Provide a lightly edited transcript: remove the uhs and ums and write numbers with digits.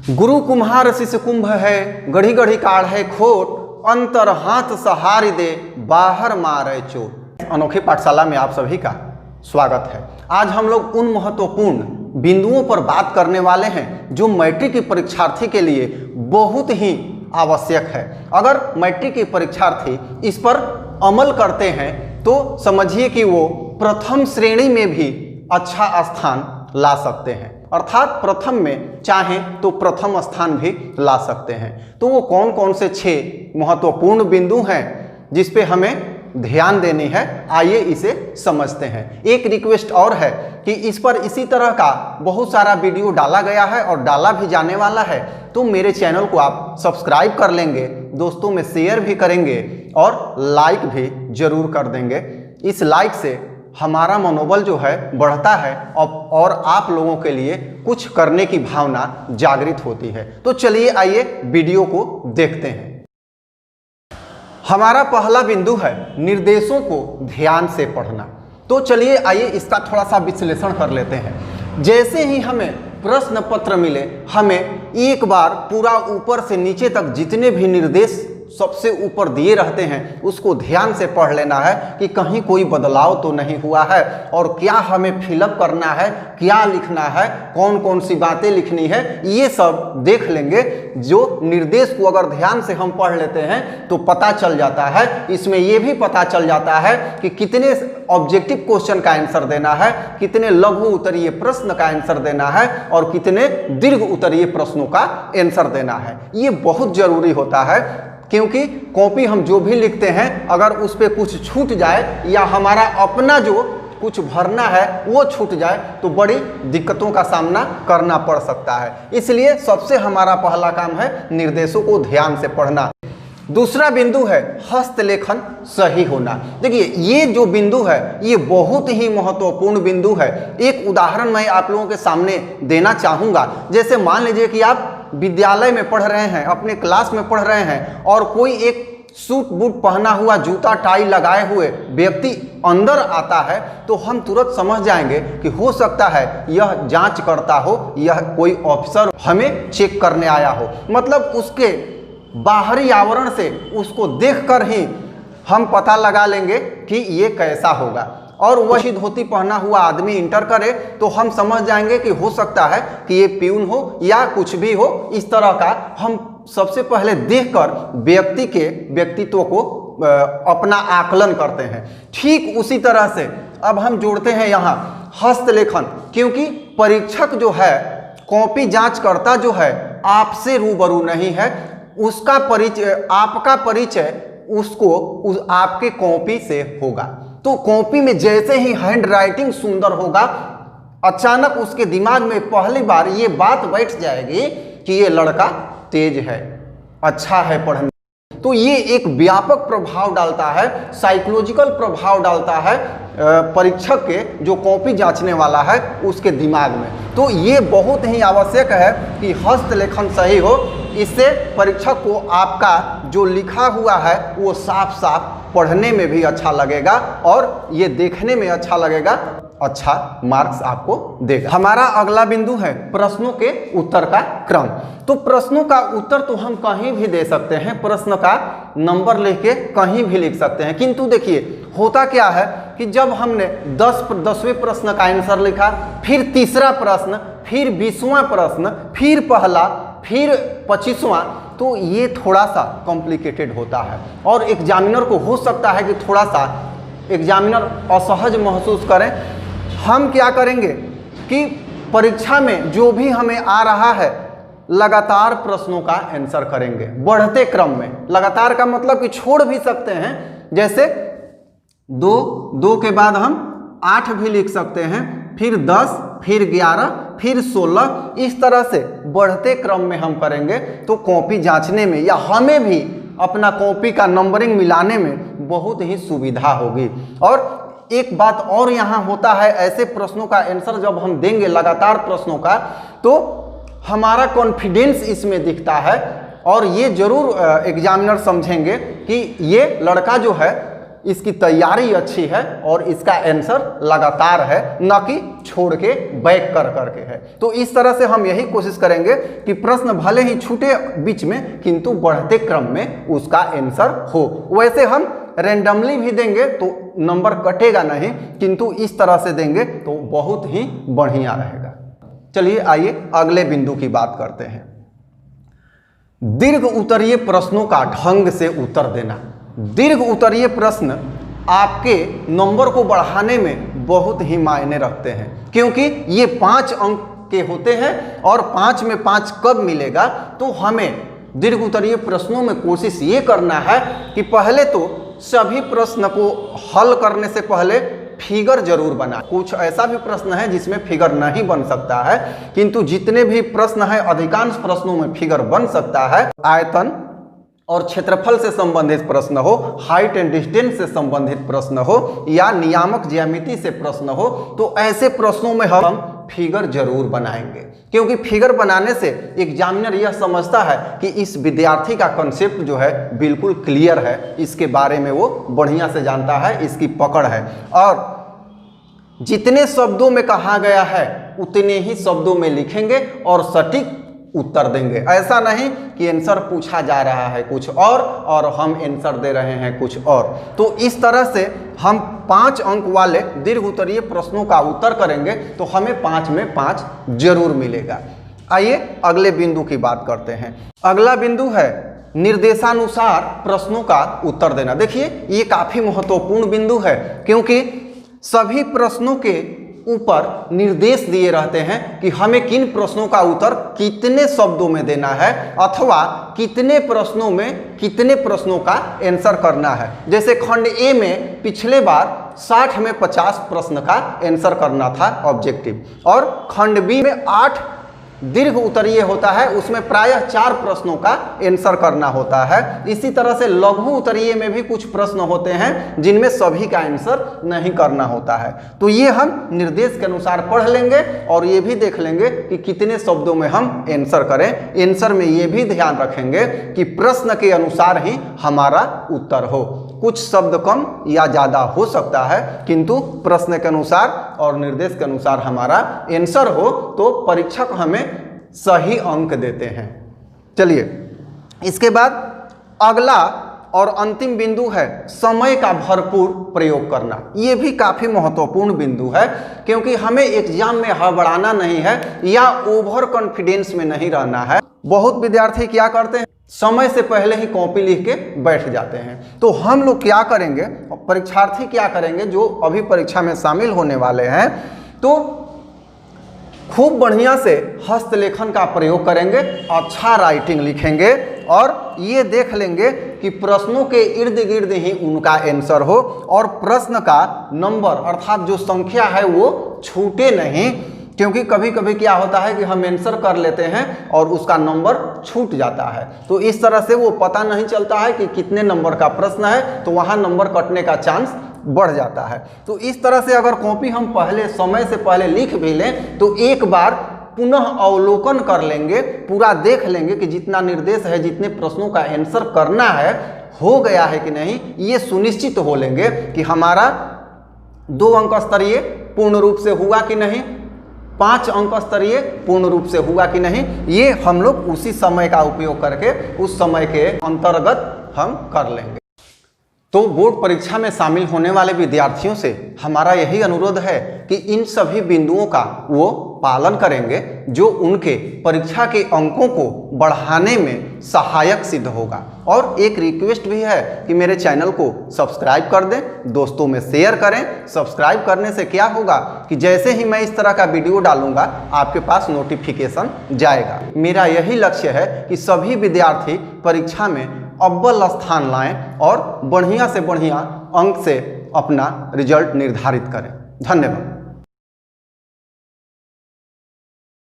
गुरु कुम्हार शिष्य कुंभ है, गढ़ी गढ़ी काढ़ है खोट, अंतर हाथ सहार दे बाहर मारे चोट। अनोखी पाठशाला में आप सभी का स्वागत है। आज हम लोग उन महत्वपूर्ण बिंदुओं पर बात करने वाले हैं जो मैट्रिक के परीक्षार्थी के लिए बहुत ही आवश्यक है। अगर मैट्रिक के परीक्षार्थी इस पर अमल करते हैं तो समझिए कि वो प्रथम श्रेणी में भी अच्छा स्थान ला सकते हैं, अर्थात प्रथम में चाहें तो प्रथम स्थान भी ला सकते हैं। तो वो कौन कौन से 6 महत्वपूर्ण बिंदु हैं जिस पे हमें ध्यान देनी है, आइए इसे समझते हैं। एक रिक्वेस्ट और है कि इस पर इसी तरह का बहुत सारा वीडियो डाला गया है और डाला भी जाने वाला है, तो मेरे चैनल को आप सब्सक्राइब कर लेंगे, दोस्तों में शेयर भी करेंगे और लाइक भी जरूर कर देंगे। इस लाइक से हमारा मनोबल जो है बढ़ता है और आप लोगों के लिए कुछ करने की भावना जागृत होती है। तो चलिए आइए वीडियो को देखते हैं। हमारा पहला बिंदु है निर्देशों को ध्यान से पढ़ना। तो चलिए आइए इसका थोड़ा सा विश्लेषण कर लेते हैं। जैसे ही हमें प्रश्न पत्र मिले, हमें एक बार पूरा ऊपर से नीचे तक जितने भी निर्देश सबसे ऊपर दिए रहते हैं उसको ध्यान से पढ़ लेना है कि कहीं कोई बदलाव तो नहीं हुआ है और क्या हमें फिलअप करना है, क्या लिखना है, कौन कौन सी बातें लिखनी है, ये सब देख लेंगे। जो निर्देश को अगर ध्यान से हम पढ़ लेते हैं तो पता चल जाता है, इसमें ये भी पता चल जाता है कि कितने ऑब्जेक्टिव क्वेश्चन का आंसर देना है, कितने लघु उत्तरीय प्रश्न का आंसर देना है और कितने दीर्घ उत्तरीय प्रश्नों का आंसर देना है। ये बहुत जरूरी होता है, क्योंकि कॉपी हम जो भी लिखते हैं अगर उस पर कुछ छूट जाए या हमारा अपना जो कुछ भरना है वो छूट जाए तो बड़ी दिक्कतों का सामना करना पड़ सकता है। इसलिए सबसे हमारा पहला काम है निर्देशों को ध्यान से पढ़ना। दूसरा बिंदु है हस्तलेखन सही होना। देखिए ये जो बिंदु है ये बहुत ही महत्वपूर्ण बिंदु है। एक उदाहरण मैं आप लोगों के सामने देना चाहूँगा। जैसे मान लीजिए कि आप विद्यालय में पढ़ रहे हैं, अपने क्लास में पढ़ रहे हैं और कोई एक सूट बूट पहना हुआ, जूता टाई लगाए हुए व्यक्ति अंदर आता है तो हम तुरंत समझ जाएंगे कि हो सकता है यह जांच करता हो, यह कोई ऑफिसर हमें चेक करने आया हो। मतलब उसके बाहरी आवरण से उसको देखकर ही हम पता लगा लेंगे कि ये कैसा होगा। और वही धोती पहना हुआ आदमी इंटर करे तो हम समझ जाएंगे कि हो सकता है कि ये प्यून हो या कुछ भी हो। इस तरह का हम सबसे पहले देखकर व्यक्ति के व्यक्तित्व को अपना आकलन करते हैं। ठीक उसी तरह से अब हम जोड़ते हैं यहाँ हस्तलेखन, क्योंकि परीक्षक जो है, कॉपी जांचकर्ता जो है आपसे रूबरू नहीं है, उसका परिचय, आपका परिचय उसको आपके कॉपी से होगा। तो कॉपी में जैसे ही हैंड राइटिंग सुंदर होगा, अचानक उसके दिमाग में पहली बार ये बात बैठ जाएगी कि ये लड़का तेज है, अच्छा है पढ़ने। तो ये एक व्यापक प्रभाव डालता है, साइकोलॉजिकल प्रभाव डालता है परीक्षक के, जो कॉपी जांचने वाला है उसके दिमाग में। तो ये बहुत ही आवश्यक है कि हस्तलेखन सही हो। इससे परीक्षक को आपका जो लिखा हुआ है वो साफ साफ पढ़ने में भी अच्छा लगेगा और ये देखने में अच्छा लगेगा, अच्छा मार्क्स आपको देगा। हमारा अगला बिंदु है प्रश्नों के उत्तर का क्रम। तो प्रश्नों का उत्तर तो हम कहीं भी दे सकते हैं, प्रश्न का नंबर लिख के कहीं भी लिख सकते हैं, किंतु देखिए होता क्या है कि जब हमने 10वें प्रश्न का आंसर लिखा, फिर तीसरा प्रश्न, फिर 20वां प्रश्न, फिर पहला, फिर 25वां, तो ये थोड़ा सा कॉम्प्लिकेटेड होता है और एग्जामिनर को हो सकता है कि थोड़ा सा एग्जामिनर असहज महसूस करें। हम क्या करेंगे कि परीक्षा में जो भी हमें आ रहा है लगातार प्रश्नों का आंसर करेंगे, बढ़ते क्रम में। लगातार का मतलब कि छोड़ भी सकते हैं, जैसे 2 के बाद हम 8 भी लिख सकते हैं, फिर 10, फिर 11, फिर 16, इस तरह से बढ़ते क्रम में हम करेंगे तो कॉपी जांचने में या हमें भी अपना कॉपी का नंबरिंग मिलाने में बहुत ही सुविधा होगी। और एक बात और यहाँ होता है, ऐसे प्रश्नों का आंसर जब हम देंगे लगातार प्रश्नों का, तो हमारा कॉन्फिडेंस इसमें दिखता है और ये जरूर एग्जामिनर समझेंगे कि ये लड़का जो है इसकी तैयारी अच्छी है और इसका आंसर लगातार है, न कि छोड़ के बैक कर करके है। तो इस तरह से हम यही कोशिश करेंगे कि प्रश्न भले ही छूटे बीच में, किंतु बढ़ते क्रम में उसका आंसर हो। वैसे हम रैंडमली भी देंगे तो नंबर कटेगा नहीं, किंतु इस तरह से देंगे तो बहुत ही बढ़िया रहेगा। चलिए आइए अगले बिंदु की बात करते हैं। दीर्घ उत्तरीय प्रश्नों का ढंग से उत्तर देना। दीर्घ उत्तरीय प्रश्न आपके नंबर को बढ़ाने में बहुत ही मायने रखते हैं, क्योंकि ये 5 अंक के होते हैं और 5 में 5 कब मिलेगा। तो हमें दीर्घ उत्तरीय प्रश्नों में कोशिश ये करना है कि पहले तो सभी प्रश्न को हल करने से पहले फिगर जरूर बना। कुछ ऐसा भी प्रश्न है जिसमें फिगर नहीं बन सकता है, किंतु जितने भी प्रश्न हैं अधिकांश प्रश्नों में फिगर बन सकता है। आयतन और क्षेत्रफल से संबंधित प्रश्न हो, हाइट एंड डिस्टेंस से संबंधित प्रश्न हो, या नियामक ज्यामिति से प्रश्न हो, तो ऐसे प्रश्नों में हम फिगर जरूर बनाएंगे, क्योंकि फिगर बनाने से एग्जामिनर यह समझता है कि इस विद्यार्थी का कंसेप्ट जो है बिल्कुल क्लियर है, इसके बारे में वो बढ़िया से जानता है, इसकी पकड़ है। और जितने शब्दों में कहा गया है उतने ही शब्दों में लिखेंगे और सटीक उत्तर देंगे। ऐसा नहीं कि आंसर पूछा जा रहा है कुछ और हम आंसर दे रहे हैं कुछ और। तो इस तरह से हम 5 अंक वाले दीर्घ उत्तरीय प्रश्नों का उत्तर करेंगे तो हमें 5 में 5 जरूर मिलेगा। आइए अगले बिंदु की बात करते हैं। अगला बिंदु है निर्देशानुसार प्रश्नों का उत्तर देना। देखिए ये काफी महत्वपूर्ण बिंदु है, क्योंकि सभी प्रश्नों के ऊपर निर्देश दिए रहते हैं कि हमें किन प्रश्नों का उत्तर कितने शब्दों में देना है, अथवा कितने प्रश्नों में कितने प्रश्नों का आंसर करना है। जैसे खंड ए में पिछले बार 60 में 50 प्रश्न का आंसर करना था ऑब्जेक्टिव, और खंड बी में 8 दीर्घ उत्तरीय होता है, उसमें प्रायः 4 प्रश्नों का आंसर करना होता है। इसी तरह से लघु उत्तरीय में भी कुछ प्रश्न होते हैं जिनमें सभी का आंसर नहीं करना होता है। तो ये हम निर्देश के अनुसार पढ़ लेंगे और ये भी देख लेंगे कि कितने शब्दों में हम आंसर करें। आंसर में ये भी ध्यान रखेंगे कि प्रश्न के अनुसार ही हमारा उत्तर हो। कुछ शब्द कम या ज़्यादा हो सकता है, किंतु प्रश्न के अनुसार और निर्देश के अनुसार हमारा आंसर हो तो परीक्षक हमें सही अंक देते हैं। चलिए इसके बाद अगला और अंतिम बिंदु है समय का भरपूर प्रयोग करना। ये भी काफ़ी महत्वपूर्ण बिंदु है, क्योंकि हमें एग्जाम में हड़बड़ाना नहीं है या ओवर कॉन्फिडेंस में नहीं रहना है। बहुत विद्यार्थी क्या करते हैं, समय से पहले ही कॉपी लिख के बैठ जाते हैं। तो हम लोग क्या करेंगे, परीक्षार्थी क्या करेंगे जो अभी परीक्षा में शामिल होने वाले हैं, तो खूब बढ़िया से हस्तलेखन का प्रयोग करेंगे, अच्छा राइटिंग लिखेंगे और ये देख लेंगे कि प्रश्नों के इर्द गिर्द ही उनका आंसर हो और प्रश्न का नंबर अर्थात जो संख्या है वो छूटे नहीं। क्योंकि कभी कभी क्या होता है कि हम आंसर कर लेते हैं और उसका नंबर छूट जाता है, तो इस तरह से वो पता नहीं चलता है कि कितने नंबर का प्रश्न है, तो वहाँ नंबर कटने का चांस बढ़ जाता है। तो इस तरह से अगर कॉपी हम पहले समय से पहले लिख भी लें तो एक बार पुनः अवलोकन कर लेंगे, पूरा देख लेंगे कि जितना निर्देश है, जितने प्रश्नों का आंसर करना है हो गया है कि नहीं। ये सुनिश्चित हो लेंगे कि हमारा 2 अंक स्तरीय पूर्ण रूप से हुआ कि नहीं, 5 अंक स्तरीय पूर्ण रूप से हुआ कि नहीं। ये हम लोग उसी समय का उपयोग करके उस समय के अंतर्गत हम कर लेंगे। तो बोर्ड परीक्षा में शामिल होने वाले विद्यार्थियों से हमारा यही अनुरोध है कि इन सभी बिंदुओं का वो पालन करेंगे जो उनके परीक्षा के अंकों को बढ़ाने में सहायक सिद्ध होगा। और एक रिक्वेस्ट भी है कि मेरे चैनल को सब्सक्राइब कर दें, दोस्तों में शेयर करें। सब्सक्राइब करने से क्या होगा कि जैसे ही मैं इस तरह का वीडियो डालूंगा आपके पास नोटिफिकेशन जाएगा। मेरा यही लक्ष्य है कि सभी विद्यार्थी परीक्षा में अव्वल स्थान लाएं और बढ़िया से बढ़िया अंक से अपना रिजल्ट निर्धारित करें। धन्यवाद।